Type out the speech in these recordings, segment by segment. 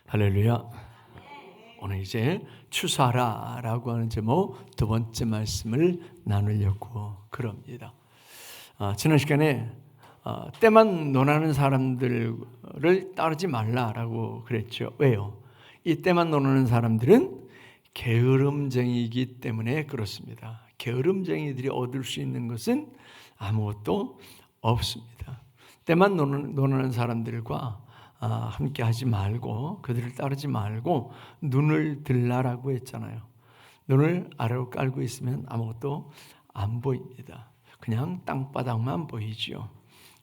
할렐루야. 오늘 이제 추수하라라고 하는 제목 두 번째 말씀을 나누려고 그럽니다. 지난 시간에 때만 논하는 사람들을 따르지 말라라고 그랬죠. 왜요? 이 때만 논하는 사람들은 게으름쟁이이기 때문에 그렇습니다. 게으름쟁이들이 얻을 수 있는 것은 아무것도 없습니다. 때만 논하는 사람들과 함께 하지 말고 그들을 따르지 말고 눈을 들라라고 했잖아요. 눈을 아래로 깔고 있으면 아무것도 안 보입니다. 그냥 땅바닥만 보이지요.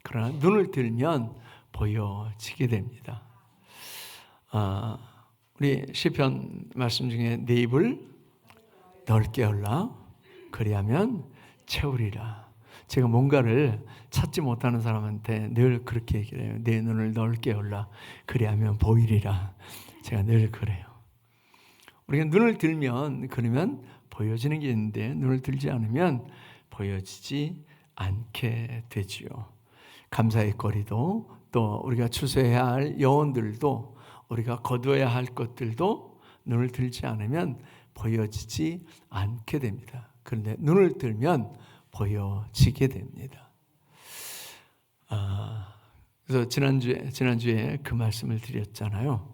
그러나 눈을 들면 보여지게 됩니다. 우리 시편 말씀 중에 내 입을 넓게 열라 그리하면 채우리라. 제가 뭔가를 찾지 못하는 사람한테 늘 그렇게 얘기를 해요. 내 눈을 넓게 열라 그리하면 보이리라. 제가 늘 그래요. 우리가 눈을 들면 그러면 보여지는 게 있는데 눈을 들지 않으면 보여지지 않게 되지요. 감사의 거리도 또 우리가 추수해야 할 영혼들도 우리가 거두어야 할 것들도 눈을 들지 않으면 보여지지 않게 됩니다. 그런데 눈을 들면 보여지게 됩니다. 그래서 지난주에 그 말씀을 드렸잖아요.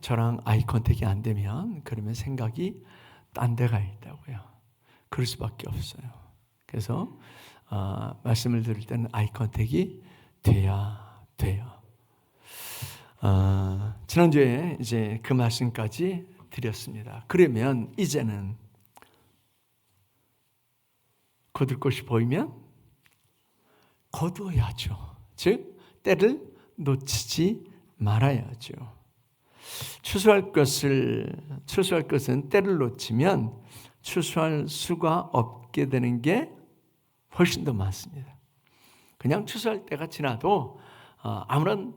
저랑 아이 컨택이 안 되면 그러면 생각이 딴 데가 있다고요. 그럴 수밖에 없어요. 그래서 말씀을 들을 때는 아이 컨택이 돼야 돼요. 지난주에 이제 그 말씀까지 드렸습니다. 그러면 이제는 거둘 것이 보이면 거두어야죠. 즉 때를 놓치지 말아야죠. 추수할 것은 때를 놓치면 추수할 수가 없게 되는 게 훨씬 더 많습니다. 그냥 추수할 때가 지나도 아무런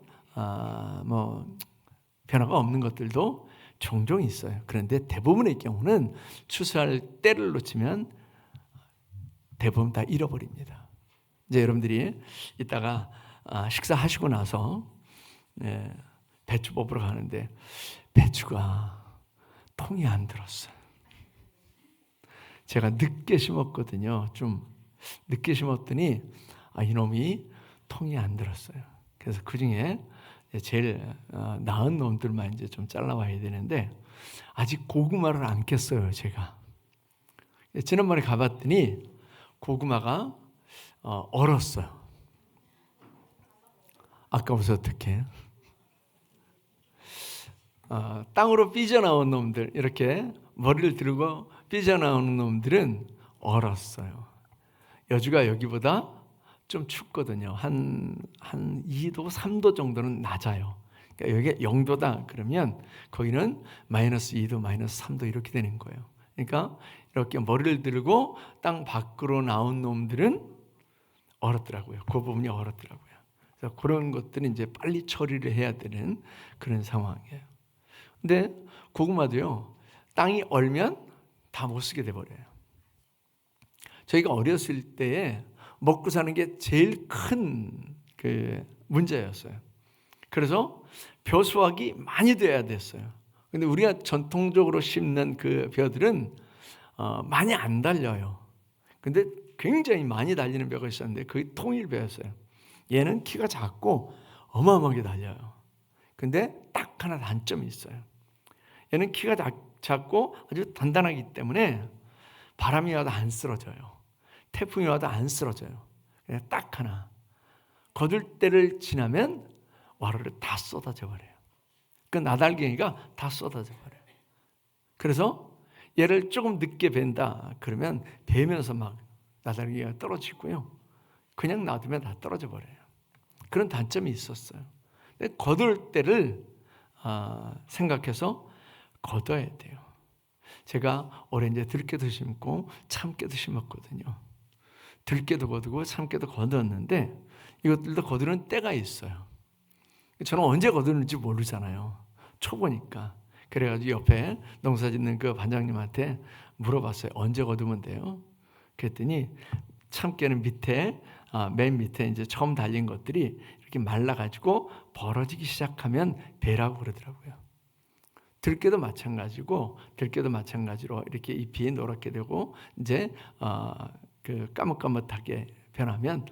변화가 없는 것들도 종종 있어요. 그런데 대부분의 경우는 추수할 때를 놓치면 대부분 다 잃어버립니다. 이제 여러분들이 이따가 식사하시고 나서 배추 뽑으러 가는데 배추가 통이 안 들었어요. 제가 늦게 심었거든요. 좀 늦게 심었더니 이놈이 통이 안 들었어요. 그래서 그 중에 제일 나은 놈들만 이제 좀 잘라와야 되는데 아직 고구마를 안 깼어요. 제가 지난번에 가봤더니 고구마가 얼었어요. 아까워서 어떡해. 땅으로 삐져나온 놈들, 이렇게 머리를 들고 삐져나오는 놈들은 얼었어요. 여주가 여기보다 좀 춥거든요. 한 2도, 3도 정도는 낮아요. 그러니까 여기가 0도다 그러면 거기는 마이너스 2도, 마이너스 3도 이렇게 되는 거예요. 그러니까 이렇게 머리를 들고 땅 밖으로 나온 놈들은 얼었더라고요. 그 부분이 얼었더라고요. 그래서 그런 것들은 이제 빨리 처리를 해야 되는 그런 상황이에요. 근데 고구마도요, 땅이 얼면 다 못 쓰게 돼버려요. 저희가 어렸을 때에 먹고 사는 게 제일 큰 그 문제였어요. 그래서 벼수확이 많이 돼야 됐어요. 근데 우리가 전통적으로 심는 그 벼들은 많이 안 달려요. 근데 굉장히 많이 달리는 벼가 있었는데 그게 통일벼였어요. 얘는 키가 작고 어마어마하게 달려요. 근데 딱 하나 단점이 있어요. 얘는 키가 작고 아주 단단하기 때문에 바람이 와도 안 쓰러져요. 태풍이 와도 안 쓰러져요. 그냥 딱 하나. 거둘 때를 지나면 와르르 다 쏟아져 버려요. 그 나달갱이가 다 쏟아져 버려요. 그래서 얘를 조금 늦게 벤다 그러면 베면서 막 나달갱이가 떨어지고요. 그냥 놔두면 다 떨어져 버려요. 그런 단점이 있었어요. 근데 거둘 때를 생각해서 거둬야 돼요. 제가 올해 이제 들깨도 심고 참깨도 심었거든요. 들깨도 거두고 참깨도 거두었는데 이것들도 거두는 때가 있어요. 저는 언제 거두는지 모르잖아요. 초보니까. 그래가지고 옆에 농사 짓는 그 반장님한테 물어봤어요. 언제 거두면 돼요? 그랬더니 참깨는 밑에 맨 밑에 이제 처음 달린 것들이 이렇게 말라가지고 벌어지기 시작하면 배라고 그러더라고요. 들깨도 마찬가지로 이렇게 잎이 노랗게 되고 이제 그 까뭇까뭇하게 변하면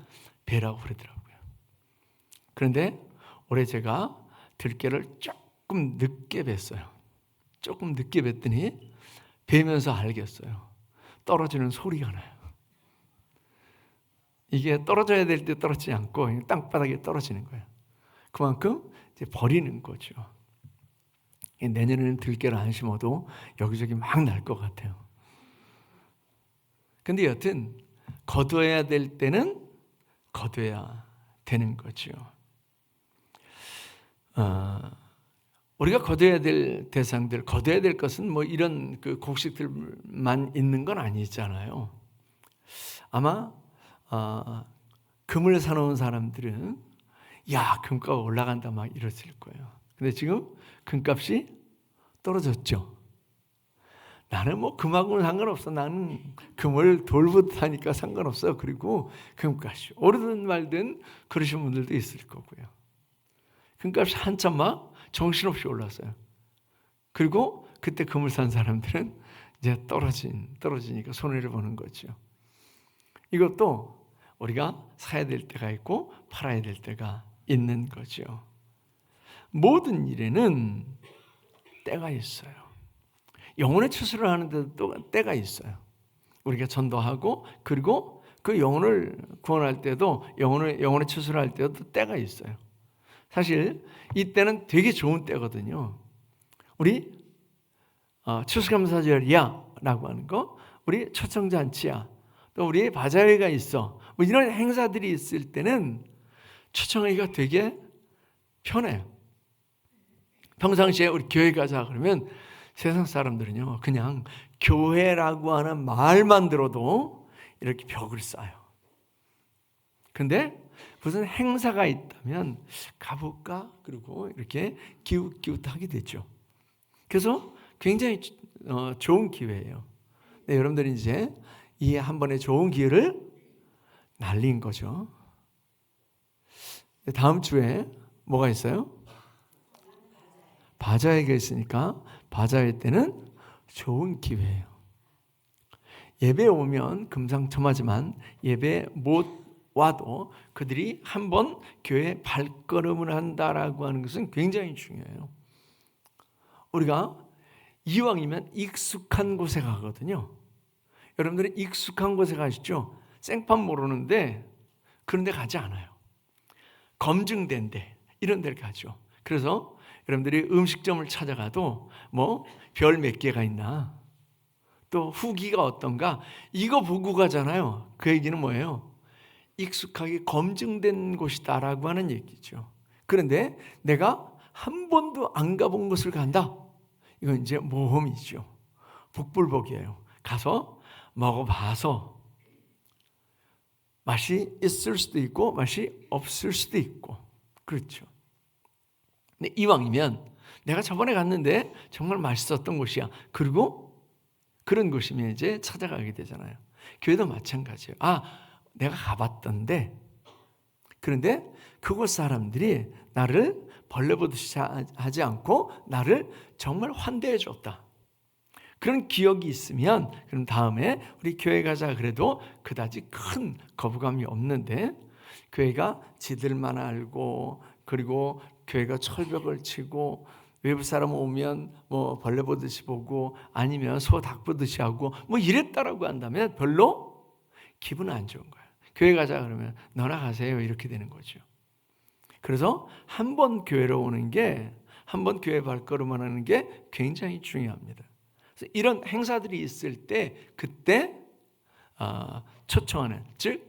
배라고 그러더라고요. 그런데 올해 제가 들깨를 조금 늦게 뱄어요. 조금 늦게 뱄더니 베면서 알겠어요. 떨어지는 소리가 나요. 이게 떨어져야 될 때 떨어지지 않고 땅바닥에 떨어지는 거예요. 그만큼 이제 버리는 거죠. 내년에는 들깨를 안 심어도 여기저기 막 날 것 같아요. 근데 여튼 거둬야 될 때는 거둬야 되는 거죠. 우리가 거둬야 될 대상들, 거둬야 될 것은 뭐 이런 그 곡식들만 있는 건 아니잖아요. 아마 금을 사놓은 사람들은 야, 금값 올라간다 막 이랬을 거예요. 근데 지금 금값이 떨어졌죠. 나는 뭐 금하고는 상관없어. 나는 금을 돌부터 하니까 상관없어. 그리고 금값이 오르든 말든 그러신 분들도 있을 거고요. 금값이 한참 막 정신없이 올랐어요. 그리고 그때 금을 산 사람들은 이제 떨어지니까 손해를 보는 거죠. 이것도 우리가 사야 될 때가 있고 팔아야 될 때가 있는 거죠. 모든 일에는 때가 있어요. 영혼의 추수를 하는데도 또 때가 있어요. 우리가 전도하고 그리고 그 영혼을 구원할 때도 영혼의 추수를 할 때도 때가 있어요. 사실 이때는 되게 좋은 때거든요. 우리 추수감사절이야 라고 하는 거, 우리 초청잔치야, 또 우리 바자회가 있어, 뭐 이런 행사들이 있을 때는 초청하기가 되게 편해요. 평상시에 우리 교회 가자 그러면 세상 사람들은요 그냥 교회라고 하는 말만 들어도 이렇게 벽을 쌓아요. 근데 무슨 행사가 있다면 가볼까? 그리고 이렇게 기웃기웃하게 되죠. 그래서 굉장히 좋은 기회예요. 네, 여러분들이 이제 이 한 번의 좋은 기회를 날린 거죠. 다음 주에 뭐가 있어요? 바자회가 있으니까 바자회 때는 좋은 기회예요. 예배 오면 금상첨화지만 예배 못 와도 그들이 한번 교회에 발걸음을 한다라고 하는 것은 굉장히 중요해요. 우리가 이왕이면 익숙한 곳에 가거든요. 여러분들은 익숙한 곳에 가시죠? 생판 모르는데 그런 데 가지 않아요. 검증된 데, 이런 데를 가죠. 그래서 여러분들이 음식점을 찾아가도 뭐 별 몇 개가 있나, 또 후기가 어떤가, 이거 보고 가잖아요. 그 얘기는 뭐예요? 익숙하게 검증된 곳이다라고 하는 얘기죠. 그런데 내가 한 번도 안 가본 곳을 간다, 이건 이제 모험이죠. 복불복이에요. 가서 먹어봐서 맛이 있을 수도 있고 맛이 없을 수도 있고, 그렇죠. 근데 이왕이면 내가 저번에 갔는데 정말 맛있었던 곳이야, 그리고 그런 곳이면 이제 찾아가게 되잖아요. 교회도 마찬가지예요. 내가 가봤던데, 그런데 그곳 사람들이 나를 벌레 보듯이 하지 않고 나를 정말 환대해 줬다, 그런 기억이 있으면 그럼 다음에 우리 교회 가자 그래도 그다지 큰 거부감이 없는데, 교회가 지들만 알고 그리고 교회가 철벽을 치고 외부 사람 오면 뭐 벌레 보듯이 보고 아니면 소 닭 보듯이 하고 뭐 이랬다라고 한다면 별로 기분 안 좋은 거예요. 교회 가자 그러면 너나 가세요, 이렇게 되는 거죠. 그래서 한 번 교회로 오는 게, 한 번 교회 발걸음을 하는 게 굉장히 중요합니다. 그래서 이런 행사들이 있을 때 그때 초청하는, 즉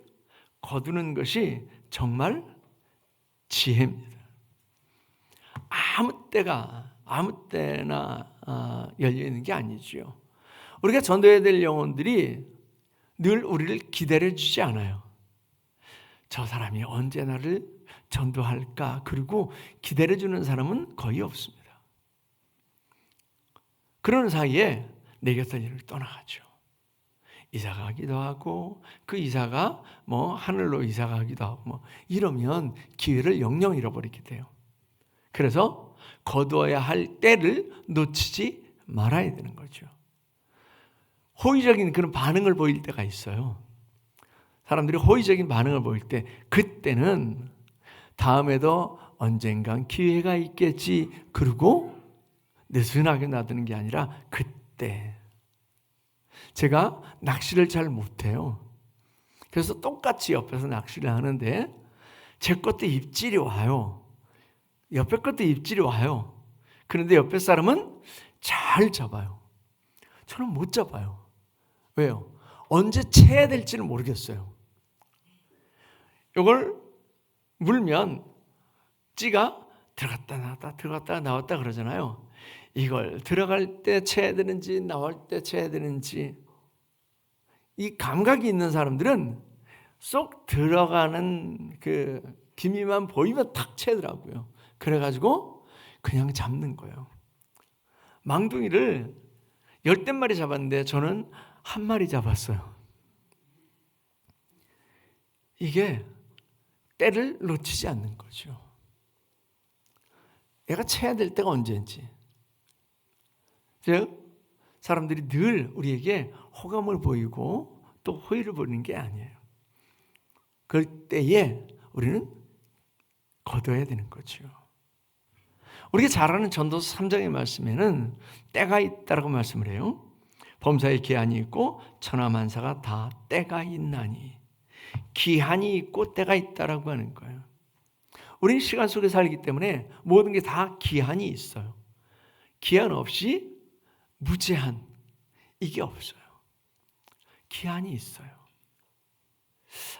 거두는 것이 정말 지혜입니다. 아무 때나 열려 있는 게 아니죠. 우리가 전도해야 될 영혼들이 늘 우리를 기다려 주지 않아요. 저 사람이 언제 나를 전도할까? 그리고 기다려 주는 사람은 거의 없습니다. 그러는 사이에 내 곁을 떠나가죠. 이사 가기도 하고 그 이사가 뭐 하늘로 이사 가기도 하고 뭐 이러면 기회를 영영 잃어버리게 돼요. 그래서 거두어야 할 때를 놓치지 말아야 되는 거죠. 호의적인 그런 반응을 보일 때가 있어요. 사람들이 호의적인 반응을 보일 때 그때는 다음에도 언젠간 기회가 있겠지 그러고 느슨하게 놔두는 게 아니라 그때. 제가 낚시를 잘 못해요. 그래서 똑같이 옆에서 낚시를 하는데 제 것도 입질이 와요. 옆에 것도 입질이 와요. 그런데 옆에 사람은 잘 잡아요. 저는 못 잡아요. 왜요? 언제 채야 될지는 모르겠어요. 이걸 물면 찌가 들어갔다 나왔다 들어갔다 나왔다 그러잖아요. 이걸 들어갈 때 채야 되는지 나올 때 채야 되는지 이 감각이 있는 사람들은 쏙 들어가는 그 기미만 보이면 탁 채더라고요. 그래가지고 그냥 잡는 거예요. 망둥이를 10마리 잡았는데 저는 1마리 잡았어요. 이게 때를 놓치지 않는 거죠. 얘가 채야 될 때가 언제인지. 즉 사람들이 늘 우리에게 호감을 보이고 또 호의를 보이는 게 아니에요. 그럴 때에 우리는 거둬야 되는 거죠. 우리가 잘 아는 전도서 3장의 말씀에는 때가 있다라고 말씀을 해요. 범사에 기한이 있고 천하만사가 다 때가 있나니 기한이 있고 때가 있다라고 하는 거예요. 우리는 시간 속에 살기 때문에 모든 게 다 기한이 있어요. 기한 없이 무제한 이게 없어요. 기한이 있어요.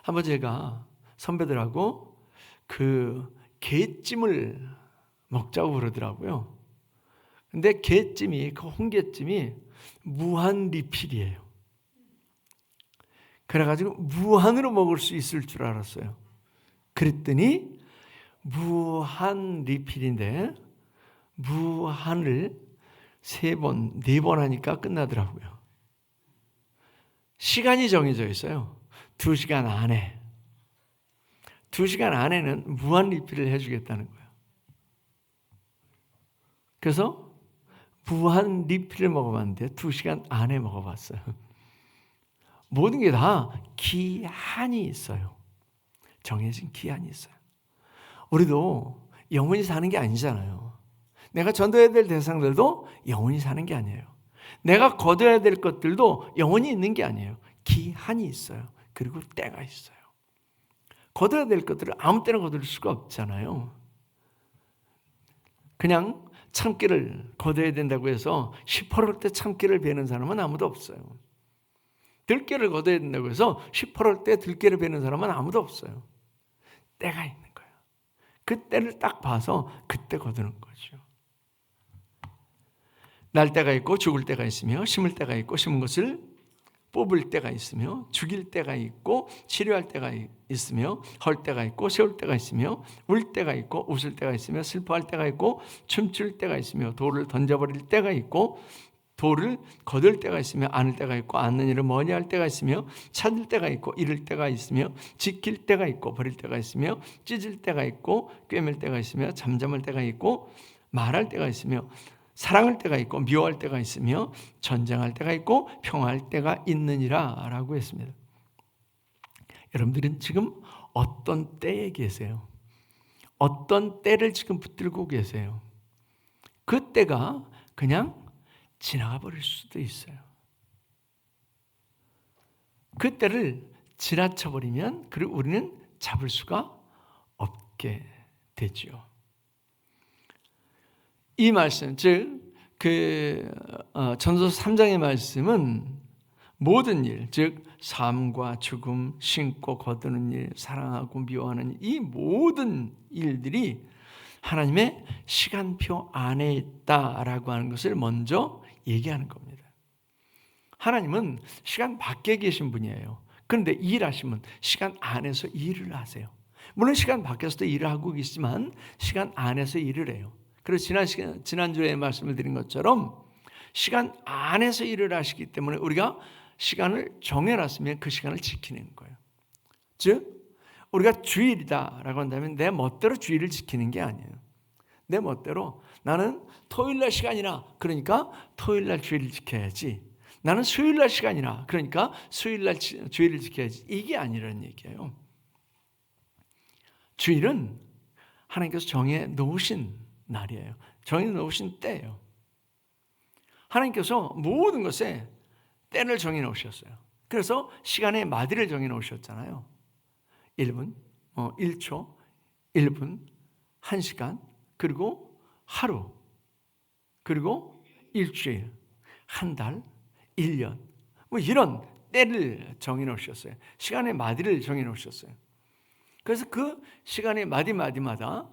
한번 제가 선배들하고 그 게찜을 먹자고 그러더라고요. 근데 게찜이 그 홍게찜이 무한 리필이에요. 그래가지고 무한으로 먹을 수 있을 줄 알았어요. 그랬더니 무한 리필인데 무한을 3번, 4번 하니까 끝나더라고요. 시간이 정해져 있어요. 2시간 안에. 2시간 안에는 무한 리필을 해주겠다는 거예요. 그래서 무한 리필을 먹어봤는데 2시간 안에 먹어봤어요. 모든 게 다 기한이 있어요. 정해진 기한이 있어요. 우리도 영원히 사는 게 아니잖아요. 내가 전도해야 될 대상들도 영원히 사는 게 아니에요. 내가 거둬야 될 것들도 영원히 있는 게 아니에요. 기한이 있어요. 그리고 때가 있어요. 거둬야 될 것들을 아무 때나 거둘 수가 없잖아요. 그냥 참기를 거둬야 된다고 해서 시퍼럴 때 참기를 베는 사람은 아무도 없어요. 들깨를 거둬야 된다고 해서 시퍼럴 때 들깨를 베는 사람은 아무도 없어요. 때가 있는 거예요. 그 때를 딱 봐서 그때 거두는 거죠. 날 때가 있고 죽을 때가 있으며 심을 때가 있고 심은 것을 뽑을 때가 있으며 죽일 때가 있고 치료할 때가 있으며 헐 때가 있고 세울 때가 있으며 울 때가 있고 웃을 때가 있으며 슬퍼할 때가 있고 춤출 때가 있으며 돌을 던져버릴 때가 있고 돌을 거둘 때가 있으며 안을 때가 있고 안는 일을 머니할 때가 있으며 찾을 때가 있고 잃을 때가 있으며 지킬 때가 있고 버릴 때가 있으며 찢을 때가 있고 꿰맬 때가 있으며 잠잠할 때가 있고 말할 때가 있으며 사랑할 때가 있고 미워할 때가 있으며 전쟁할 때가 있고 평화할 때가 있느니라 라고 했습니다. 여러분들은 지금 어떤 때에 계세요? 어떤 때를 지금 붙들고 계세요? 그 때가 그냥 지나가 버릴 수도 있어요. 그 때를 지나쳐 버리면 그리고 우리는 잡을 수가 없게 되죠. 이 말씀, 즉 전도서 3장의 말씀은 모든 일, 즉 삶과 죽음, 심고 거두는 일, 사랑하고 미워하는 이 모든 일들이 하나님의 시간표 안에 있다라고 하는 것을 먼저 얘기하는 겁니다. 하나님은 시간 밖에 계신 분이에요. 그런데 일하시면 시간 안에서 일을 하세요. 물론 시간 밖에서도 일을 하고 있지만 시간 안에서 일을 해요. 그래서 지난주에 말씀을 드린 것처럼 시간 안에서 일을 하시기 때문에 우리가 시간을 정해놨으면 그 시간을 지키는 거예요. 즉 우리가 주일이다라고 한다면 내 멋대로 주일을 지키는 게 아니에요. 내 멋대로 나는 토요일날 시간이나 그러니까 토요일날 주일을 지켜야지. 나는 수요일날 시간이나 그러니까 수요일날 주일을 지켜야지. 이게 아니라는 얘기예요. 주일은 하나님께서 정해 놓으신 날이에요. 정해 놓으신 때예요. 하나님께서 모든 것에 때를 정해 놓으셨어요. 그래서 시간의 마디를 정해 놓으셨잖아요. 1분, 1초, 1분, 1시간, 그리고 하루, 그리고 일주일, 한 달, 1년, 뭐 이런 때를 정해 놓으셨어요. 시간의 마디를 정해 놓으셨어요. 그래서 그 시간의 마디마다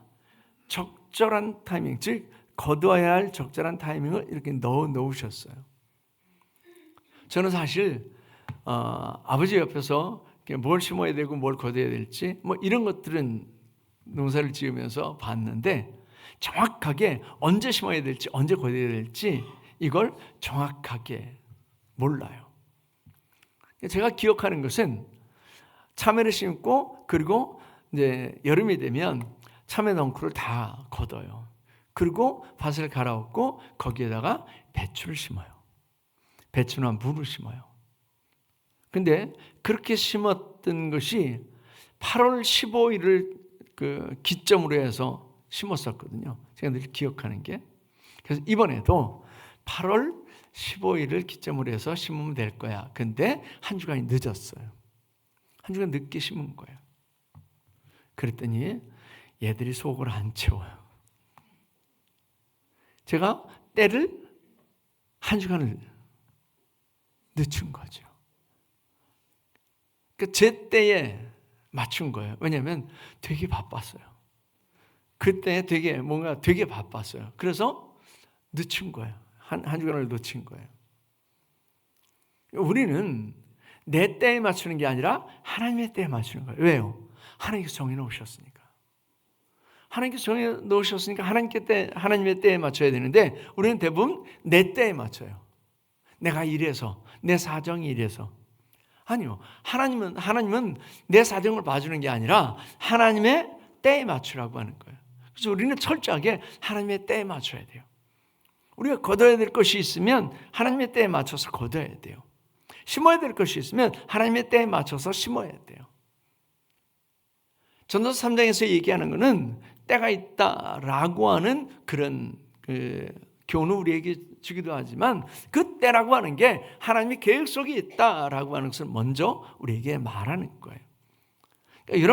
적절한 타이밍, 즉 거두어야 할 적절한 타이밍을 이렇게 넣어 놓으셨어요. 저는 사실 아버지 옆에서 뭘 심어야 되고 뭘 거둬야 될지 뭐 이런 것들은 농사를 지으면서 봤는데 정확하게 언제 심어야 될지 언제 거둬야 될지 이걸 정확하게 몰라요. 제가 기억하는 것은 참외를 심고 그리고 이제 여름이 되면 참외 넝쿨을 다 걷어요. 그리고 밭을 갈아엎고 거기에다가 배추를 심어요. 배추나 무를 심어요. 근데 그렇게 심었던 것이 8월 15일을 그 기점으로 해서 심었었거든요. 제가 늘 기억하는 게. 그래서 이번에도 8월 15일을 기점으로 해서 심으면 될 거야. 근데 한 주간이 늦었어요. 한 주간 늦게 심은 거예요. 그랬더니 얘들이 속을 안 채워요. 제가 때를 한 주간을 늦춘 거죠. 제 때에 맞춘 거예요. 왜냐하면 되게 바빴어요. 그때 뭔가 되게 바빴어요. 그래서 늦춘 거예요. 한 주간을 놓친 거예요. 우리는 내 때에 맞추는 게 아니라 하나님의 때에 맞추는 거예요. 왜요? 하나님께서 정해놓으셨으니까. 하나님께서 정해놓으셨으니까 하나님의 때에 맞춰야 되는데 우리는 대부분 내 때에 맞춰요. 내가 이래서, 내 사정이 이래서. 아니요. 하나님은 내 사정을 봐주는 게 아니라 하나님의 때에 맞추라고 하는 거예요. 그래서 우리는 철저하게 하나님의 때에 맞춰야 돼요. 우리가 거둬야 될 것이 있으면 하나님의 때에 맞춰서 거둬야 돼요. 심어야 될 것이 있으면 하나님의 때에 맞춰서 심어야 돼요. 전도서 3장에서 얘기하는 것은 때가 있다라고 하는 그런 교훈을 우리에게 주기도 하지만 그 때라고 하는 게 하나님의 계획 속에 있다라고 하는 것을 먼저 우리에게 말하는 거예요. 그러니까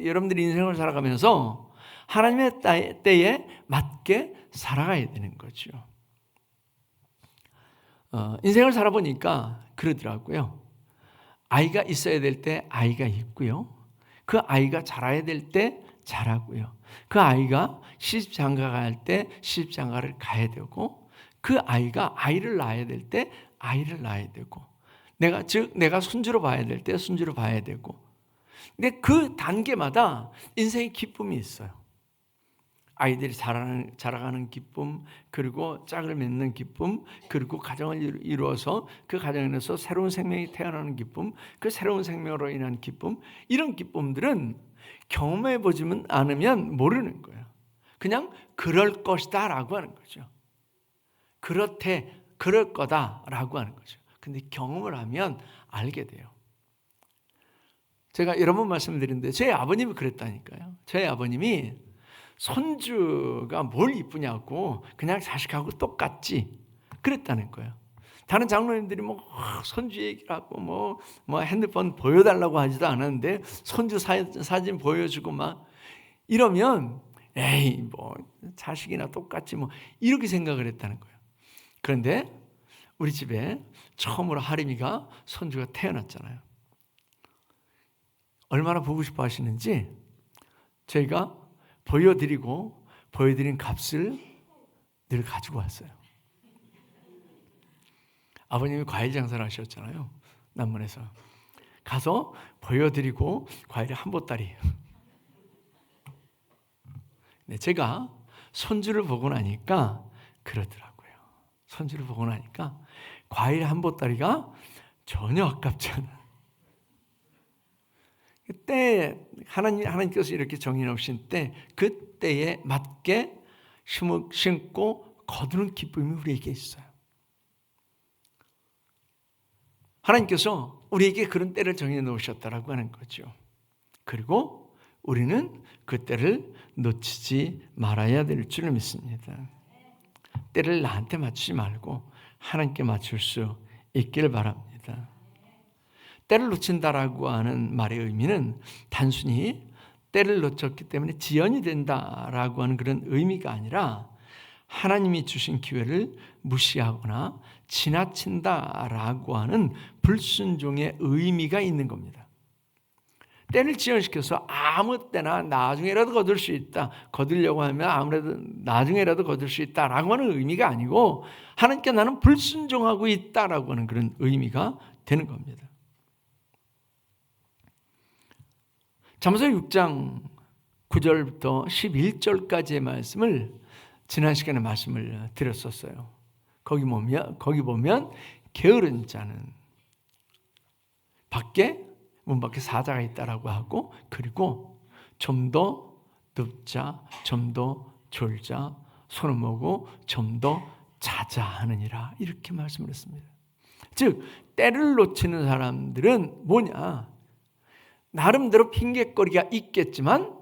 여러분들이 인생을 살아가면서 하나님의 때에 맞게 살아가야 되는 거죠. 인생을 살아보니까 그러더라고요. 아이가 있어야 될 때 아이가 있고요. 그 아이가 자라야 될 때 자라고요. 그 아이가 시집장가 갈 때 시집장가를 가야 되고 그 아이가 아이를 낳아야 될 때 아이를 낳아야 되고 내가 손주로 봐야 될 때 손주로 봐야 되고 근데 그 단계마다 인생의 기쁨이 있어요. 아이들이 자라가는 기쁨, 그리고 짝을 맺는 기쁨, 그리고 가정을 이루어서 그 가정에서 새로운 생명이 태어나는 기쁨, 그 새로운 생명으로 인한 기쁨, 이런 기쁨들은 경험해 보지만 않으면 모르는 거예요. 그냥 그럴 것이다 라고 하는 거죠. 그럴 거다 라고 하는 거죠. 근데 경험을 하면 알게 돼요. 제가 여러 번 말씀드렸는데 저희 아버님이 그랬다니까요. 저희 아버님이 손주가 뭘 이쁘냐고 그냥 자식하고 똑같지 그랬다는 거예요. 다른 장로님들이 뭐 손주 얘기를 하고 뭐 핸드폰 보여달라고 하지도 않았는데 손주 사진 보여주고 막 이러면 에이 뭐 자식이나 똑같지 뭐 이렇게 생각을 했다는 거예요. 그런데 우리 집에 처음으로 하림이가 손주가 태어났잖아요. 얼마나 보고 싶어 하시는지 저희가 보여드린 값을 늘 가지고 왔어요. 아버님이 과일 장사를 하셨잖아요. 남문에서. 가서 보여드리고 과일이 한 보따리. 네, 제가 손주를 보고 나니까 그러더라고요. 손주를 보고 나니까 과일 한 보따리가 전혀 아깝지 않은 그때 하나님께서 이렇게 정해 놓으신 때 그때에 맞게 심고 거두는 기쁨이 우리에게 있어요. 하나님께서 우리에게 그런 때를 정해 놓으셨다라고 하는 거죠. 그리고 우리는 그 때를 놓치지 말아야 될 줄을 믿습니다. 때를 나한테 맞추지 말고 하나님께 맞출 수 있기를 바랍니다. 때를 놓친다라고 하는 말의 의미는 단순히 때를 놓쳤기 때문에 지연이 된다라고 하는 그런 의미가 아니라 하나님이 주신 기회를 무시하거나 지나친다라고 하는 불순종의 의미가 있는 겁니다. 때를 지연시켜서 아무 때나 나중에라도 거둘 수 있다. 거두려고 하면 아무래도 나중에라도 거둘 수 있다라고 하는 의미가 아니고 하나님께 나는 불순종하고 있다라고 하는 그런 의미가 되는 겁니다. 잠언서 6장 9절부터 11절까지의 말씀을 지난 시간에 말씀을 드렸었어요. 거기 보면 게으른 자는 문 밖에 사자가 있다라고 하고 그리고 좀 더 눕자, 좀 더 졸자, 손을 모으고 좀 더 자자 하느니라 이렇게 말씀을 했습니다. 즉 때를 놓치는 사람들은 뭐냐? 나름대로 핑계거리가 있겠지만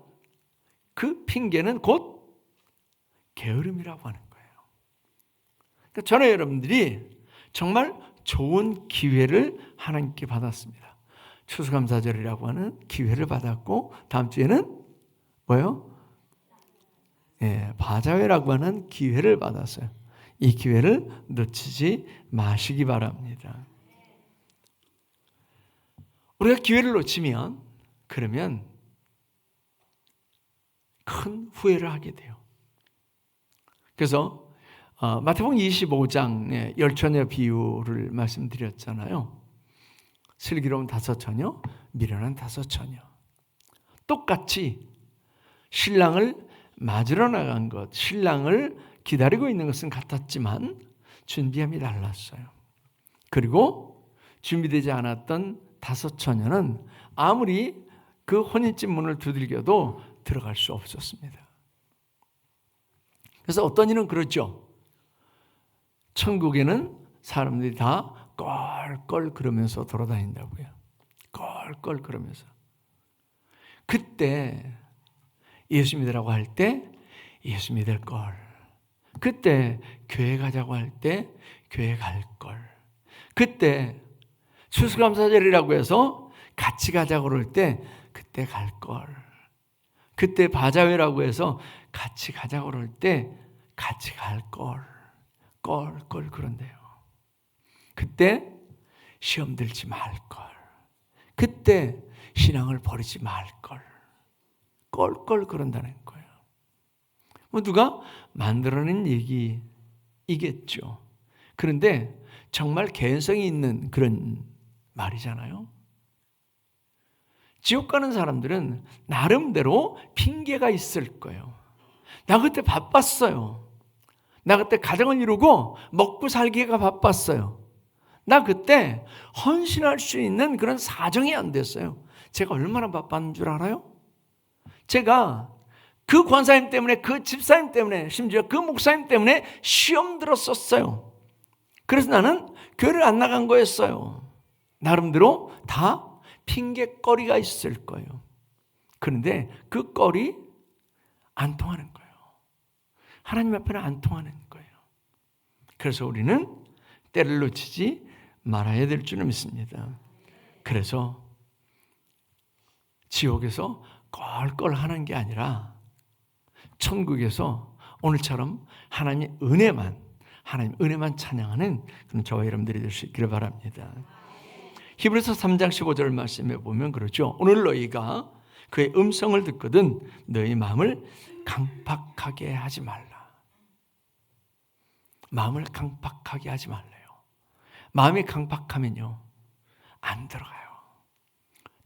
그 핑계는 곧 게으름이라고 하는 거예요. 그러니까 저는 여러분들이 정말 좋은 기회를 하나님께 받았습니다. 추수감사절이라고 하는 기회를 받았고 다음 주에는 뭐예요? 바자회라고 하는 기회를 받았어요. 이 기회를 놓치지 마시기 바랍니다. 우리가 기회를 놓치면 그러면 큰 후회를 하게 돼요. 그래서 마태복음 25장의 열처녀 비유를 말씀드렸잖아요. 슬기로운 5처녀, 미련한 5처녀. 똑같이 신랑을 맞으러 나간 것, 신랑을 기다리고 있는 것은 같았지만 준비함이 달랐어요. 그리고 준비되지 않았던 5처녀는 아무리 그 혼인집 문을 두들겨도 들어갈 수 없었습니다. 그래서 어떤 이는 그렇죠. 천국에는 사람들이 다 껄껄 그러면서 돌아다닌다고요. 껄껄 그러면서. 그때 예수 믿으라고 할 때 예수 믿을 걸. 그때 교회 가자고 할 때 교회 갈 걸. 그때 추수감사절이라고 해서 같이 가자고 그럴 때 그때 갈 걸. 그때 바자회라고 해서 같이 가자고 그럴 때 같이 갈 걸. 껄껄 그런데요. 그때 시험 들지 말 걸. 그때 신앙을 버리지 말 걸. 껄껄 그런다는 거예요. 뭐 누가 만들어낸 얘기이겠죠. 그런데 정말 개연성이 있는 그런 말이잖아요. 지옥 가는 사람들은 나름대로 핑계가 있을 거예요. 나 그때 바빴어요. 나 그때 가정을 이루고 먹고 살기가 바빴어요. 나 그때 헌신할 수 있는 그런 사정이 안 됐어요. 제가 얼마나 바빴는 줄 알아요? 제가 그 권사님 때문에, 그 집사님 때문에, 심지어 그 목사님 때문에 시험 들었었어요. 그래서 나는 교회를 안 나간 거였어요. 나름대로 다 핑계거리가 있을 거예요. 그런데 그 거리 안 통하는 거예요. 하나님 앞에는 안 통하는 거예요. 그래서 우리는 때를 놓치지 말아야 될 줄을 믿습니다. 그래서 지옥에서 껄껄 하는 게 아니라 천국에서 오늘처럼 하나님의 은혜만 찬양하는 그런 저와 여러분들이 될 수 있기를 바랍니다. 히브리서 3장 15절 말씀에 보면 그러죠. 오늘 너희가 그의 음성을 듣거든 너희 마음을 강팍하게 하지 말라. 마음을 강팍하게 하지 말래요. 마음이 강팍하면요 안 들어가요.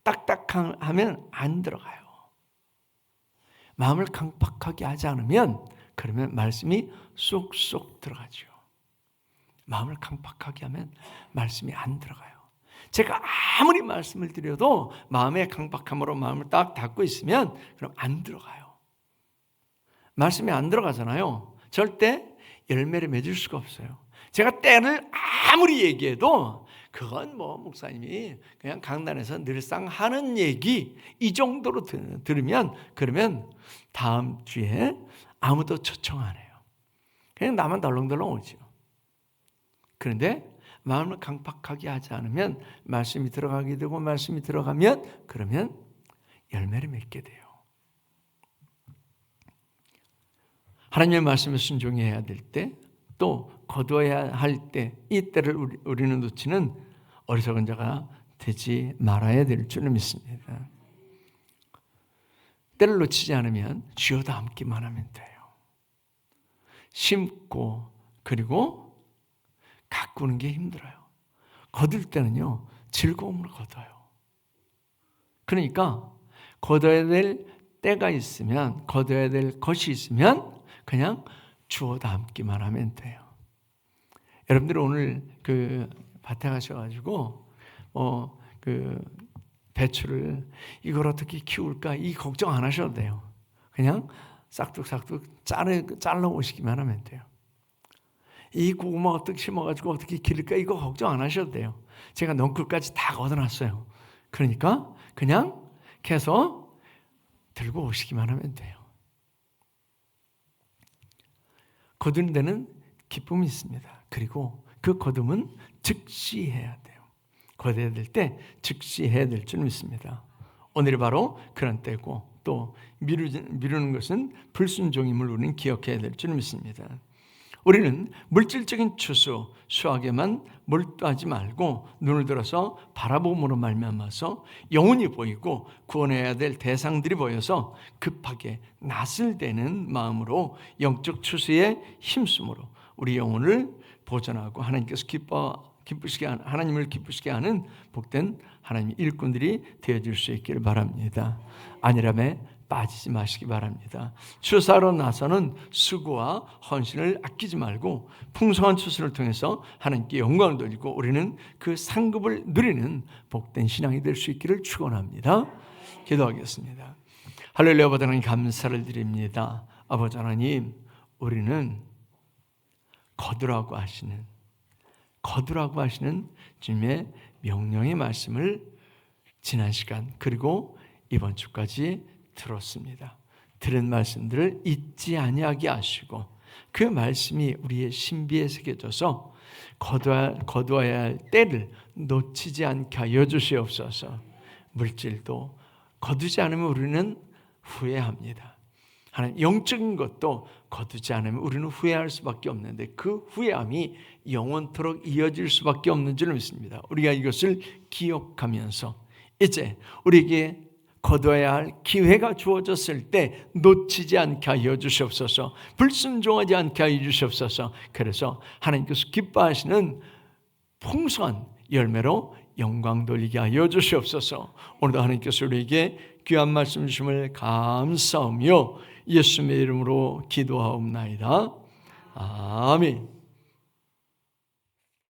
딱딱하면 안 들어가요. 마음을 강팍하게 하지 않으면 그러면 말씀이 쏙쏙 들어가죠. 마음을 강팍하게 하면 말씀이 안 들어가요. 제가 아무리 말씀을 드려도 마음의 강박함으로 마음을 딱 닫고 있으면 그럼 안 들어가요. 말씀이 안 들어가잖아요. 절대 열매를 맺을 수가 없어요. 제가 때를 아무리 얘기해도 그건 뭐 목사님이 그냥 강단에서 늘상 하는 얘기 이 정도로 들으면 그러면 다음 주에 아무도 초청 안 해요. 그냥 나만 덜렁덜렁 오죠. 그런데 마음을 강박하게 하지 않으면 말씀이 들어가게 되고 말씀이 들어가면 그러면 열매를 맺게 돼요. 하나님의 말씀에 순종해야 될 때 또 거두어야 할 때 이 때를 우리는 놓치는 어리석은 자가 되지 말아야 될 줄을 믿습니다. 때를 놓치지 않으면 쥐어 담기만 하면 돼요. 심고 그리고 가꾸는 게 힘들어요. 거둘 때는요 즐거움으로 거둬요. 그러니까 거둬야 될 때가 있으면 거둬야 될 것이 있으면 그냥 주워 담기만 하면 돼요. 여러분들 오늘 그 밭에 가셔가지고 배추를 이걸 어떻게 키울까 이 걱정 안 하셔도 돼요. 그냥 싹둑싹둑 잘라 오시기만 하면 돼요. 이 고구마 어떻게 심어가지고 어떻게 기를까 이거 걱정 안 하셔도 돼요. 제가 넝쿨까지 다 걷어놨어요. 그러니까 그냥 캐서 들고 오시기만 하면 돼요. 거두는 데는 기쁨이 있습니다. 그리고 그 거둠은 즉시 해야 돼요. 거둬야 될 때 즉시 해야 될 줄 믿습니다. 오늘이 바로 그런 때고 또 미루는 것은 불순종임을 우리는 기억해야 될 줄 믿습니다. 우리는 물질적인 추수, 수확에만 몰두하지 말고 눈을 들어서 바라봄으로 말미암아서 영혼이 보이고 구원해야 될 대상들이 보여서 급하게 낯을 대는 마음으로 영적 추수에 힘쓰므로 우리 영혼을 보존하고 하나님께서 하나님을 기쁘시게 하는 복된 하나님의 일꾼들이 되어줄 수 있기를 바랍니다. 안일함에 빠지지 마시기 바랍니다. 추수하러 나서는 수고와 헌신을 아끼지 말고 풍성한 추수를 통해서 하나님께 영광을 돌리고 우리는 그 상급을 누리는 복된 신앙이 될 수 있기를 축원합니다. 기도하겠습니다. 할렐루야. 아버지 하나님 감사를 드립니다. 아버지 하나님 우리는 거두라고 하시는 주님의 명령의 말씀을 지난 시간 그리고 이번 주까지 들었습니다. 들은 말씀들을 잊지 아니하게 하시고 그 말씀이 우리의 신비에 새겨져서 거두어야 할 때를 놓치지 않게 하여 주시옵소서. 물질도 거두지 않으면 우리는 후회합니다. 하나님 영적인 것도 거두지 않으면 우리는 후회할 수밖에 없는데 그 후회함이 영원토록 이어질 수밖에 없는 줄 믿습니다. 우리가 이것을 기억하면서 이제 우리에게 거둬야 할 기회가 주어졌을 때 놓치지 않게 하여 주시옵소서. 불순종하지 않게 하여 주시옵소서. 그래서 하나님께서 기뻐하시는 풍성한 열매로 영광 돌리게 하여 주시옵소서. 오늘도 하나님께서 우리에게 귀한 말씀 주심을 감사하며 예수님의 이름으로 기도하옵나이다. 아멘.